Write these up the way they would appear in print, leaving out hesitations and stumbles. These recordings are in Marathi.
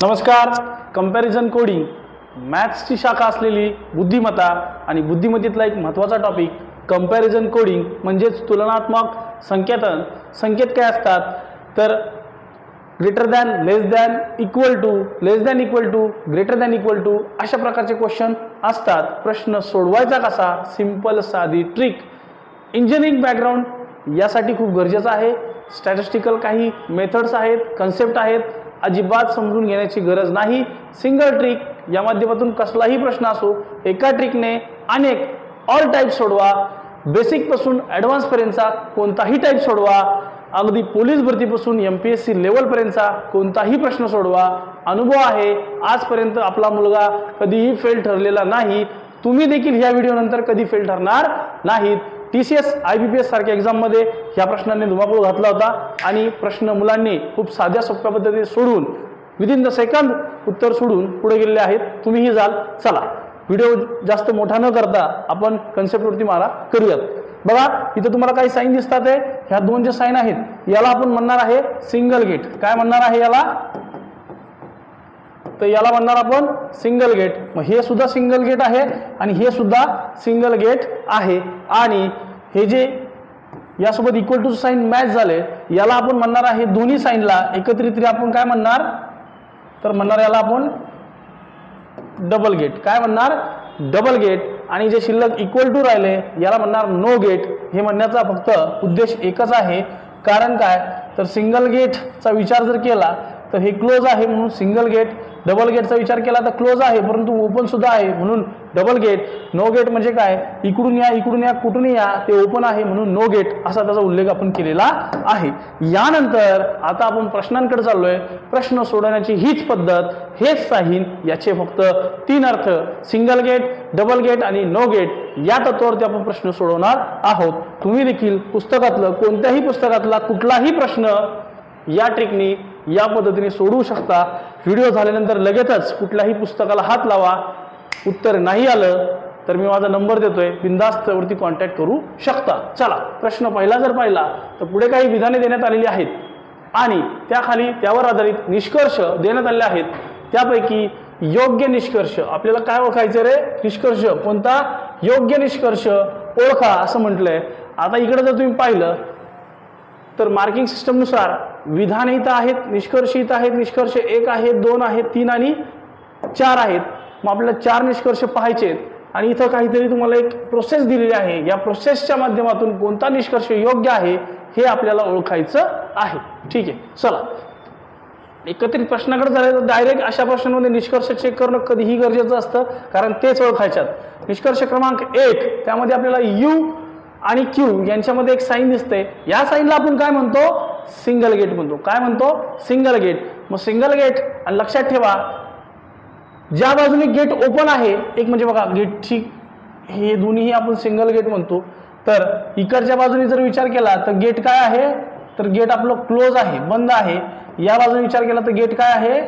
नमस्कार. कंपॅरिझन कोडिंग मॅथ्सची शाखा असलेली बुद्धिमत्ता आणि बुद्धिमत्तेतला एक महत्त्वाचा टॉपिक कंपॅरिझन कोडिंग म्हणजेच तुलनात्मक संकेतन. संकेत काय असतात तर greater than, less than, equal to, less than equal to, greater than equal to अशा प्रकारचे क्वेश्चन असतात. प्रश्न सोडवायचा कसा? सिंपल साधी ट्रिक. इंजिनिअरिंग बॅकग्राऊंड यासाठी खूप गरजेचं आहे. स्टॅटिस्टिकल काही मेथड्स आहेत, कन्सेप्ट आहेत, अजिबात समजून घेण्याची गरज नाही. सिंगल ट्रिक या माध्यमातून कसलाही प्रश्न असो एका ट्रिकने अनेक ऑल टाईप सोडवा. बेसिक पासून ॲडव्हान्स पर्यंतचा कोणताही टाईप सोडवा. अगदी पोलीस भरतीपासून MPSC लेवलपर्यंतचा कोणताही प्रश्न सोडवा. अनुभव आहे. आजपर्यंत आपला मुलगा कधीही फेल ठरलेला नाही. तुम्ही देखील ह्या व्हिडिओनंतर कधी फेल ठरणार नाहीत. TCS IBPS सारख्या एक्झाममध्ये ह्या प्रश्नांनी धुमाकूळ घातला होता आणि प्रश्न मुलांनी खूप साध्या सोप्या पद्धतीने सोडून विदिन द सेकंद उत्तर सोडून पुढे गेलेले आहेत. तुम्हीही जाल. चला व्हिडिओ जास्त मोठा न करता आपण कन्सेप्टवरती मारा करूयात. बघा इथं तुम्हाला काही साईन दिसतात आहे. ह्या दोन जे साईन आहेत याला आपण म्हणणार आहे सिंगल गेट. काय म्हणणार आहे याला? तर याला म्हणणार आपण सिंगल गेट. मग हे सुद्धा सिंगल गेट आहे आणि हे सुद्धा सिंगल गेट आहे. आणि हे जे यासोबत इक्वल टू साईन मॅच झाले याला आपण म्हणणार आहे दोन्ही साईनला एकत्रितरित्या आपण काय म्हणणार तर म्हणणार याला आपण डबल गेट. काय म्हणणार? Double gate. आणि जे शिल्लक इक्वल टू राहिले याला म्हणणार नो गेट. हे म्हणण्याचा फक्त उद्देश एकच आहे. कारण काय तर सिंगल गेटचा विचार जर केला तर हे क्लोज आहे म्हणून सिंगल गेट. डबल गेटचा विचार केला तर क्लोज आहे परंतु ओपन सुद्धा आहे म्हणून डबल गेट. नो गेट म्हणजे काय? इकडून या कुठून या ते ओपन आहे म्हणून नो गेट असा त्याचा उल्लेख आपण केलेला आहे. यानंतर आता आपण प्रश्नांकडे चाललोय. प्रश्न सोडवण्याची हीच पद्धत, हेच साईन, याचे फक्त 3 अर्थ सिंगल गेट, डबल गेट आणि नो गेट या तत्वावरती आपण प्रश्न सोडवणार आहोत. तुम्ही देखील पुस्तकातलं कोणत्याही पुस्तकातला कुठलाही प्रश्न या ट्रिकनी या पद्धतीने सोडवू शकता. व्हिडिओ झाल्यानंतर लगेचच कुठल्याही पुस्तकाला हात लावा. उत्तर नाही आलं तर मी माझा नंबर देतोय, बिनधास्त वरती कॉन्टॅक्ट करू शकता. चला प्रश्न पहिला जर पाहिला तर पुढे काही विधाने देण्यात आलेली आहेत आणि त्याखाली त्यावर आधारित निष्कर्ष देण्यात आले आहेत. त्यापैकी योग्य निष्कर्ष आपल्याला काय ओळखायचं रे? निष्कर्ष कोणता? योग्य निष्कर्ष ओळखा असं म्हटलंय. आता इकडे जर तुम्ही पाहिलं तर मार्किंग सिस्टमनुसार विधान इथं आहेत, निष्कर्ष इथं आहेत. निष्कर्ष 1 आहे, 2 आहे, 3 आणि 4 आहेत. मग आपल्याला 4 निष्कर्ष पाहायचे आणि इथं काहीतरी तुम्हाला एक प्रोसेस दिलेली आहे. या प्रोसेसच्या माध्यमातून कोणता निष्कर्ष योग्य आहे हे आपल्याला ओळखायचं आहे. ठीक आहे. चला एकत्रित प्रश्नाकडे झाले तर डायरेक्ट अशा प्रश्नांमध्ये निष्कर्ष चेक करणं कधीही गरजेचं असतं कारण तेच ओळखायच्यात. निष्कर्ष क्रमांक 1 त्यामध्ये आपल्याला U आणि Q यांच्यामध्ये एक साईन दिसते. या साईनला आपण काय म्हणतो? सिंगल गेट म्हणतो. काय म्हणतो? Single gate. मग सिंगल गेट आणि लक्षात ठेवा ज्या बाजूने गेट ओपन आहे, एक म्हणजे बघा गेटची हे दोन्ही आपण सिंगल गेट म्हणतो. तर इकडच्या बाजूने जर विचार केला तर गेट काय आहे तर गेट आपलं क्लोज आहे, बंद आहे. या बाजूने विचार केला तर गेट काय आहे?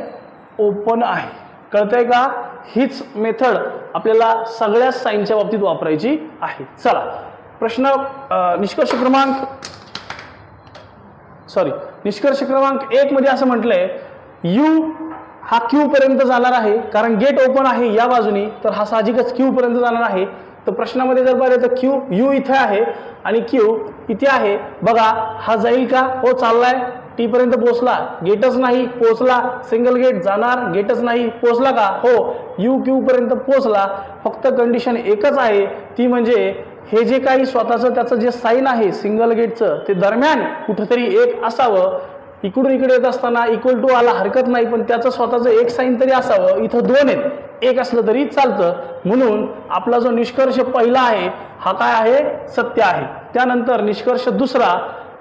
ओपन आहे. कळतंय का? हीच मेथड आपल्याला सगळ्या साईनच्या बाबतीत वापरायची आहे. चला प्रश्न निष्कर्ष क्रमांक 1 मध्ये असं म्हटलंय U हा Q पर्यंत जाणार आहे कारण गेट ओपन आहे या बाजूनी, तर हा साहजिकच Q पर्यंत जाणार आहे. तर प्रश्नामध्ये जर पाहिलं तर U इथे आहे आणि Q इथे आहे. बघा हा जाईल का? हो चाललाय. T पर्यंत पोहोचला, गेटच नाही, पोहोचला. सिंगल गेट जाणार, गेटच नाही, पोहोचला का? हो U Q पर्यंत पोहोचला. फक्त कंडिशन एकच आहे ती म्हणजे हे जे काही स्वतःचं त्याचं जे साईन आहे सिंगल गेटचं ते दरम्यान कुठेतरी एक असावं. इकडून इकडे येत असताना इक्वल टू आला हरकत नाही पण त्याचं स्वतःचं एक साईन तरी असावं. इथं 2 आहेत, एक असलं तरी चालतं. म्हणून आपला जो निष्कर्ष पहिला आहे हा काय आहे? सत्य आहे. त्यानंतर निष्कर्ष दुसरा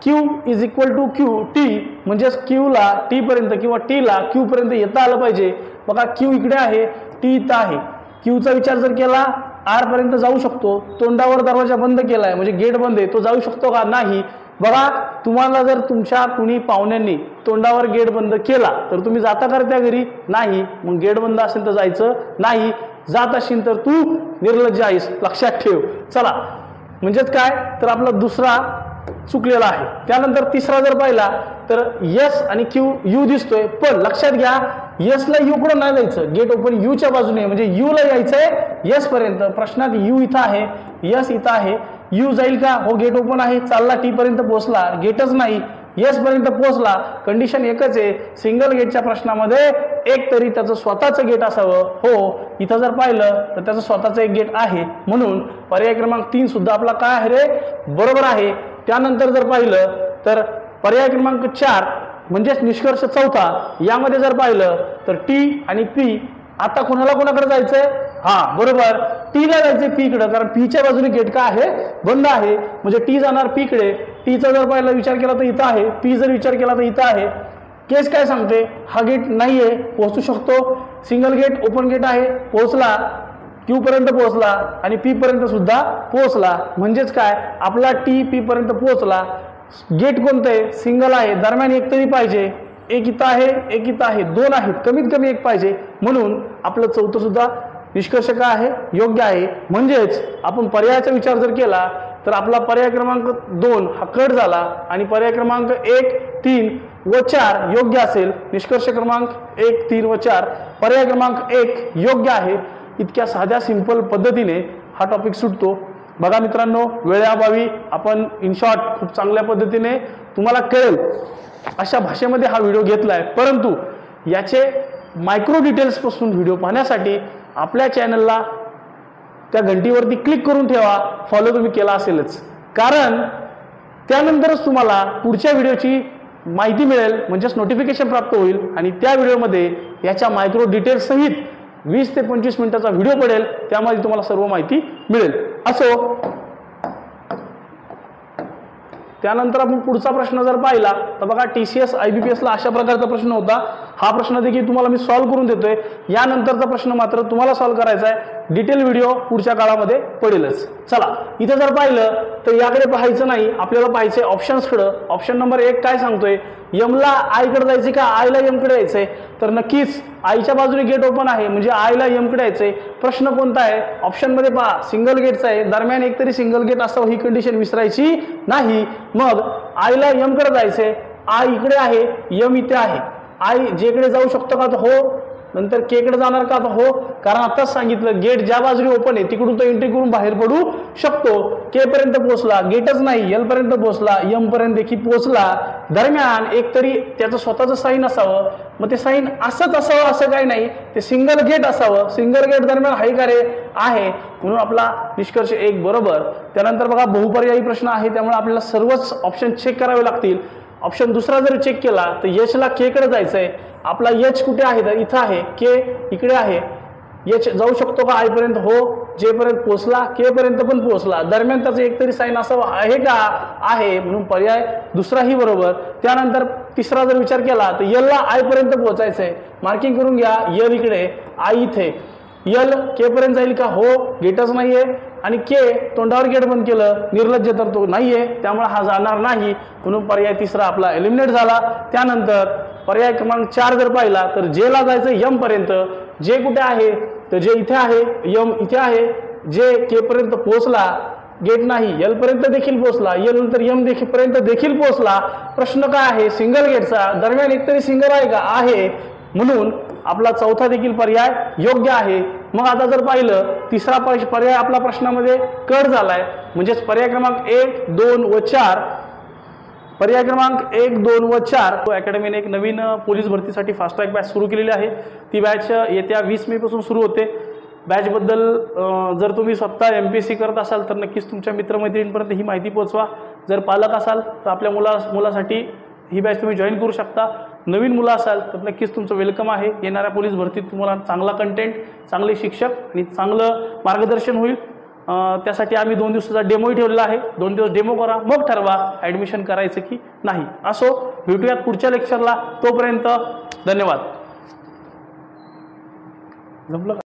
Q is equal to T म्हणजेच Q ला T पर्यंत किंवा T ला Q पर्यंत येता आलं पाहिजे. बघा Q इकडे आहे, T इथं आहे. Q चा विचार जर केला R पर्यंत जाऊ शकतो. तोंडावर दरवाजा बंद केलाय म्हणजे गेट बंद आहे, तो जाऊ शकतो का? नाही. बघा तुम्हाला जर तुमच्या कुणी पाहुण्यांनी तोंडावर गेट बंद केला तर तुम्ही जाता का त्या घरी? नाही. मग गेट बंद असेल तर जायचं नाही. जात असेल तर तू निर्लज्ज आहेस, लक्षात ठेव. चला म्हणजेच काय तर आपला दुसरा चुकलेला आहे। त्यानंतर तिसरा जर पाहिला तर एस आणि क्यू यू दिसतोय, पण लक्षात घ्या एसला यू कडे नाही जायचं, गेट ओपन यू च्या बाजूने म्हणजे यू ला यायचंय एस पर्यंत। प्रश्नात यू इथं आहे, एस इथं आहे, यू जाईल का? हो गेट ओपन आहे, चालला टी पर्यंत पोहोचला, गेटच नाही, एस पर्यंत पोहोचला। कंडिशन एकच आहे, सिंगल गेटच्या प्रश्नामध्ये एक तरी त्याचं स्वतःचं गेट असावं। हो इथं जर पाहिलं तर त्याचं स्वतःचं एक गेट आहे, म्हणून पर्याय क्रमांक 3 सुद्धा आपला काय आहे रे, बरोबर आहे। त्यानंतर जर पाहिलं तर पर्याय क्रमांक 4 म्हणजेच निष्कर्ष चौथा, यामध्ये जर पाहिलं तर टी आणि पी, आता कोणाला कोणाकडे जायचंय? हा बरोबर, टी ला जायचंय पी कडे, कारण पी च्या बाजूने गेट काय आहे, बंद आहे, म्हणजे टी जाणार पी कडे। टीचा जर पाहिलं विचार केला तर इथं आहे, पी जर विचार केला तर इथं आहे। केस काय सांगते? हा गेट नाहीये, पोहोचू शकतो, सिंगल गेट ओपन गेट आहे, पोहोचला, क्यू पर्यंत पोहोचला आणि पी पर्यंत सुद्धा पोहोचला, म्हणजेच काय आपला टी पी पर्यंत पोहोचला। गेट कोणतं आहे? सिंगल आहे, दरम्यान एक तरी पाहिजे, एक इथं आहे, एक इथं आहे, दोन आहेत, कमीत कमी एक पाहिजे, म्हणून आपलं चौथं सुद्धा निष्कर्ष काय आहे, योग्य आहे। म्हणजेच आपण पर्यायाचा विचार जर केला तर आपला पर्याय क्रमांक 2 हा कट झाला आणि पर्याय क्रमांक 1, 3 व 4 योग्य असेल। निष्कर्ष क्रमांक 1, 3 व 4 पर्याय क्रमांक 1 योग्य आहे। इतक्या साध्या सिंपल पद्धतीने हा टॉपिक सुटतो। बघा मित्रांनो, वेळेअभावी आपण इन शॉर्ट खूप चांगल्या पद्धतीने तुम्हाला कळेल अशा भाषेमध्ये हा व्हिडिओ घेतलाय, परंतु याचे मायक्रो डिटेल्स पासून व्हिडिओ पाहण्यासाठी आपल्या चॅनलला त्या घंटीवरती क्लिक करून ठेवा, फॉलो तुम्ही केला असेलच, कारण त्यानंतरच तुम्हाला पुढच्या व्हिडिओची माहिती मिळेल, म्हणजेच नोटिफिकेशन प्राप्त होईल आणि त्या व्हिडिओमध्ये याच्या मायक्रो डिटेल्स सहित 20 ते 25 मिनिटाचा व्हिडिओ पडेल, त्यामध्ये तुम्हाला सर्व माहिती मिळेल। असो, त्यानंतर आपण पुढचा प्रश्न जर पाहिला तर बघा TCS IBPS ला अशा प्रकारचा प्रश्न होता। हा प्रश्न देखील तुम्हाला मी सॉल्व्ह करून देतोय। यानंतरचा प्रश्न मात्र तुम्हाला सॉल्व्ह करायचा आहे, डिटेल व्हिडिओ पुढच्या काळामध्ये पडेलच। चला इथे जर पाहिलं तर याकडे पाहायचं नाही, आपल्याला पाहायचंय ऑप्शन्सकडे। ऑप्शन नंबर 1 काय सांगतोय, यम ला आय कडे जायचे का आय ला यम कडे यायचंय? तर नक्कीच आईच्या बाजूने गेट ओपन आहे, म्हणजे आय ला यम कडे यायचंय। प्रश्न कोणता आहे? ऑप्शन मध्ये पहा, सिंगल गेटचा आहे, दरम्यान एक तरी सिंगल गेट असावं, ही कंडिशन विसरायची नाही। मग आय ला यम कडे जायचंय, आय इकडे आहे, यम इथे आहे, आय जे कडे जाऊ शकतो का? तर हो, नंतर के कडे जाणार का? तर हो, कारण आताच सांगितलं गेट ज्या बाजूने ओपन आहे तिकडून तो एंट्री करून बाहेर पडू शकतो। के पर्यंत पोहोचला, गेटच नाही, एल पर्यंत पोहोचला, एम पर्यंत देखील पोहोचला, दरम्यान एक तरी त्याचं स्वतःचं साईन असावं। मग ते साईन असंच असावं असं काही नाही, ते सिंगल गेट असावं। सिंगल गेट दरम्यान आहे का रे? आहे, म्हणून आपला निष्कर्ष 1 बरोबर। त्यानंतर बघा बहुपर्यायी प्रश्न आहे, त्यामुळे आपल्याला सर्वच ऑप्शन चेक करावे लागतील। ऑप्शन दुसरा जर चेक केला तर एच ला के कडे जायचंय, आपला एच कुठे आहे? तर इथं आहे, के इकडे आहे, एच जाऊ शकतो का आय पर्यंत? हो, जे पर्यंत पोहोचला, के पर्यंत पण पोहोचला, दरम्यान त्याचं एक तरी साईन असावं, आहे का? आहे, म्हणून पर्याय दुसराही बरोबर। त्यानंतर तिसरा जर विचार केला तर यल ला आय पर्यंत पोहोचायचंय, मार्किंग करून घ्या, यल इकडे, आय इथे, यल के पर्यंत जाईल का? हो, गेटच नाहीये, आणि के तोंडावर गेट बंद केलं, निर्लज्ज तर तो नाहीये, त्यामुळे हा जाणार नाही, म्हणून पर्याय तिसरा आपला एलिमिनेट झाला। त्यानंतर पर्याय क्रमांक 4 जर पाहिला तर जे ला जायचं यम पर्यंत, जे कुठे आहे? तर जे इथे आहे, यम इथे आहे, जे के पर्यंत पोहोचला, गेट नाही, एल पर्यंत देखील पोहोचला, एल नंतर यम देखील पर्यंत देखील पोहोचला। प्रश्न काय आहे? सिंगल गेटचा, दरम्यान एक तरी सिंगल आहे का? आहे, म्हणून आपला चौथा देखील पर्याय योग्य आहे। मग आता जर पाहिलं तिसरा पर्याय आपला प्रश्नामध्ये कट झालाय, म्हणजेच पर्याय क्रमांक 1, 2 व 4, पर्याय क्रमांक 1, 2 व 4 अकॅडमीने एक नवीन पोलीस भरतीसाठी फास्ट ट्रॅक बॅच सुरू केलेली आहे। ती बॅच येत्या 20 मे पासून सुरू होते। बॅचबद्दल जर तुम्ही स्वतः MPSC करत असाल तर नक्कीच तुमच्या मित्रमैत्रिणींपर्यंत ही माहिती पोहोचवा। जर पालक असाल तर आपल्या मुलासाठी ही बॅच तुम्ही जॉईन करू शकता। नवीन मुलं असाल तर नक्कीच तुमचं वेलकम आहे। येणाऱ्या पोलीस भरतीत तुम्हाला चांगला कंटेंट, चांगले शिक्षक आणि चांगलं मार्गदर्शन होईल। त्यासाठी आम्ही 2 दिवसाचा डेमोही ठेवलेला आहे। 2 दिवस डेमो करा, मग ठरवा ॲडमिशन करायचं की नाही। असो, भेटूयात पुढच्या लेक्चरला, तोपर्यंत धन्यवाद। जमलं का?